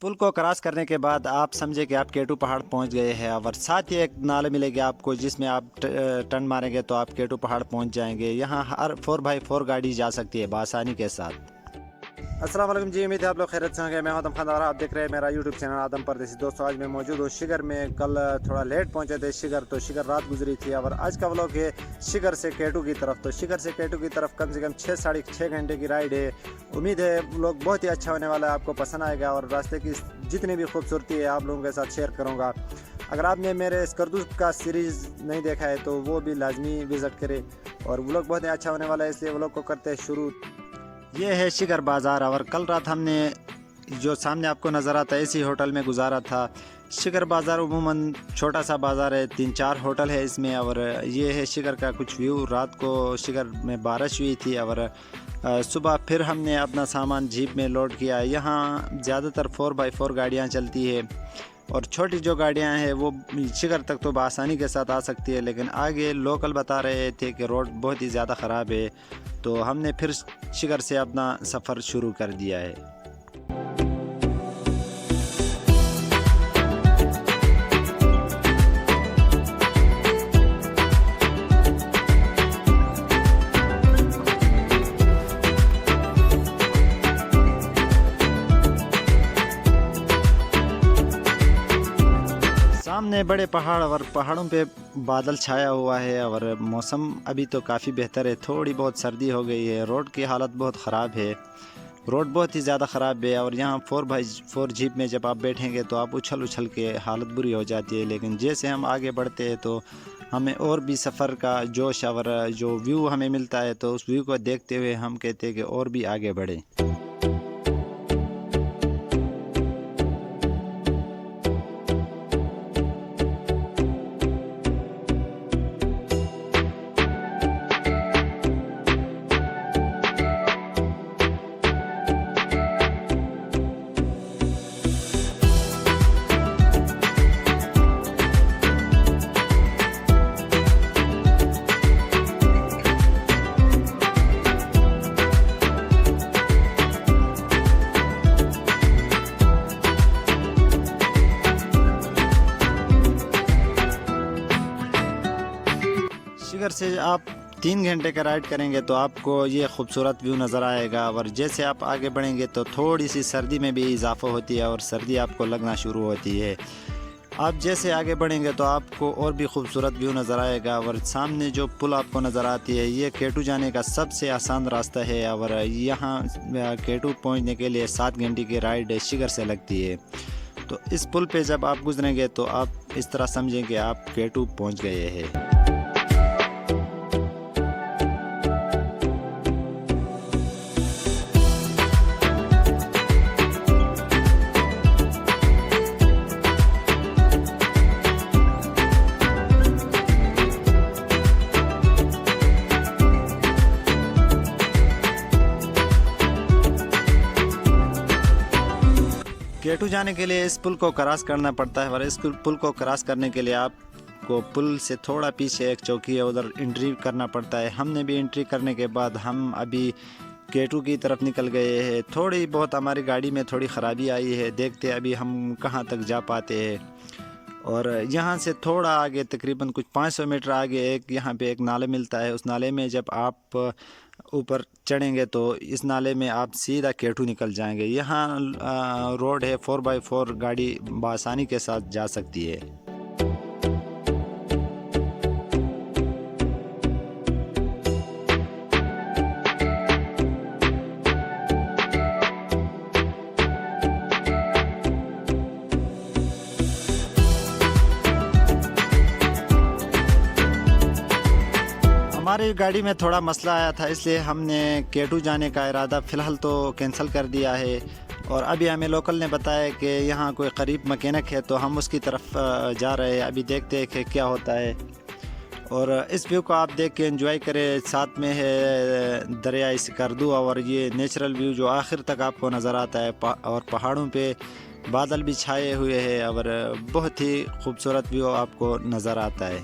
पुल को क्रॉस करने के बाद आप समझे कि आप केटू पहाड़ पहुंच गए हैं और साथ ही एक नाला मिलेगी आपको जिसमें आप टर्न मारेंगे तो आप केटू पहाड़ पहुंच जाएंगे। यहाँ हर 4x4 गाड़ी जा सकती है बआसानी के साथ। अस्सलाम वालेकुम जी, उम्मीद है आप लोग खैरियत से होंगे। मैं आदम खान और आप देख रहे हैं मेरा यूट्यूब चैनल आदम परदेसी। दोस्तों आज मैं मौजूद हूँ शिगर में। कल थोड़ा लेट पहुँचे थे शिगर, तो शिगर रात गुजरी थी और आज का व्लॉग है शिगर से केटू की तरफ। तो शिगर से केटू की तरफ कम से कम 6-6.5 घंटे की राइड है। उम्मीद है व्लॉग बहुत ही अच्छा होने वाला है, आपको पसंद आएगा और रास्ते की जितनी भी खूबसूरती है आप लोगों के साथ शेयर करूँगा। अगर आपने मेरे स्कर्दू का सीरीज़ नहीं देखा है तो वो भी लाजमी विज़िट करें और व्लॉग बहुत ही अच्छा होने वाला है, इसलिए व्लॉग को करते हैं शुरू। ये है शिगर बाज़ार और कल रात हमने जो सामने आपको नज़र आता है इसी होटल में गुजारा था। शिगर बाज़ार उमूमन छोटा सा बाज़ार है, 3-4 होटल है इसमें। और ये है शिगर का कुछ व्यू। रात को शिगर में बारिश हुई थी और सुबह फिर हमने अपना सामान जीप में लोड किया। यहाँ ज़्यादातर 4x4 गाड़ियाँ चलती है और छोटी जो गाड़ियां हैं वो शिगर तक तो बआसानी के साथ आ सकती है, लेकिन आगे लोकल बता रहे थे कि रोड बहुत ही ज़्यादा ख़राब है, तो हमने फिर शिगर से अपना सफ़र शुरू कर दिया है। सामने बड़े पहाड़ और पहाड़ों पे बादल छाया हुआ है और मौसम अभी तो काफ़ी बेहतर है। थोड़ी बहुत सर्दी हो गई है। रोड की हालत बहुत ख़राब है, रोड बहुत ही ज़्यादा ख़राब है और यहाँ 4x4 जीप में जब आप बैठेंगे तो आप उछल उछल के हालत बुरी हो जाती है। लेकिन जैसे हम आगे बढ़ते हैं तो हमें और भी सफ़र का जोश और जो व्यू हमें मिलता है, तो उस व्यू को देखते हुए हम कहते हैं कि और भी आगे बढ़ें। शिगर से आप 3 घंटे का राइड करेंगे तो आपको ये खूबसूरत व्यू नज़र आएगा और जैसे आप आगे बढ़ेंगे तो थोड़ी सी सर्दी में भी इजाफा होती है और सर्दी आपको लगना शुरू होती है। आप जैसे आगे बढ़ेंगे तो आपको और भी खूबसूरत व्यू नज़र आएगा और सामने जो पुल आपको नज़र आती है ये केटू जाने का सबसे आसान रास्ता है और यहाँ केटू पहुँचने के लिए 7 घंटे की राइड शिगर से लगती है। तो इस पुल पे जब आप गुजरेंगे तो आप इस तरह समझें कि आप केटू पहुँच गए हैं। केटू जाने के लिए इस पुल को क्रॉस करना पड़ता है और इस पुल को क्रॉस करने के लिए आपको पुल से थोड़ा पीछे एक चौकी है, उधर एंट्री करना पड़ता है। हमने भी एंट्री करने के बाद हम अभी केटू की तरफ निकल गए हैं। थोड़ी बहुत हमारी गाड़ी में थोड़ी ख़राबी आई है, देखते हैं अभी हम कहाँ तक जा पाते हैं। और यहाँ से थोड़ा आगे तकरीबन कुछ 500 मीटर आगे यहाँ पे एक नाला मिलता है। उस नाले में जब आप ऊपर चढ़ेंगे तो इस नाले में आप सीधा केटू निकल जाएंगे। यहाँ रोड है, 4x4 गाड़ी बआसानी के साथ जा सकती है। हमारी गाड़ी में थोड़ा मसला आया था, इसलिए हमने केटू जाने का इरादा फ़िलहाल तो कैंसिल कर दिया है। और अभी हमें लोकल ने बताया कि यहाँ कोई करीब मैकेनिक है तो हम उसकी तरफ जा रहे हैं। अभी देखते हैं कि क्या होता है और इस व्यू को आप देख के एंजॉय करें। साथ में है दरिया स्कर्दू और ये नेचुरल व्यू जो आखिर तक आपको नज़र आता है और पहाड़ों पे बादल भी छाए हुए हैं और बहुत ही खूबसूरत व्यू आपको नज़र आता है।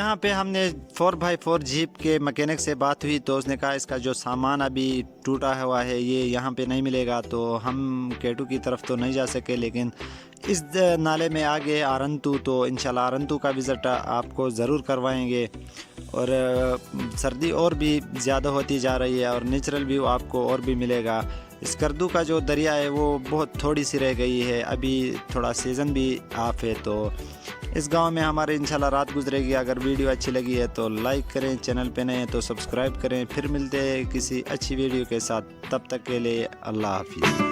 यहाँ पे हमने 4x4 जीप के मैकेनिक से बात हुई तो उसने कहा इसका जो सामान अभी टूटा हुआ है ये यहाँ पे नहीं मिलेगा, तो हम केटू की तरफ तो नहीं जा सके, लेकिन इस नाले में आगे आरंतु, तो इंशाल्लाह आरंतु का विज़िट आपको ज़रूर करवाएंगे। और सर्दी और भी ज़्यादा होती जा रही है और नेचुरल व्यू आपको और भी मिलेगा। इस करदू का जो दरिया है वो बहुत थोड़ी सी रह गई है, अभी थोड़ा सीज़न भी ऑफ है, तो इस गांव में हमारे इंशाल्लाह रात गुजरेगी। अगर वीडियो अच्छी लगी है तो लाइक करें, चैनल पे नए हैं तो सब्सक्राइब करें। फिर मिलते हैं किसी अच्छी वीडियो के साथ, तब तक के लिए अल्लाह हाफिज़।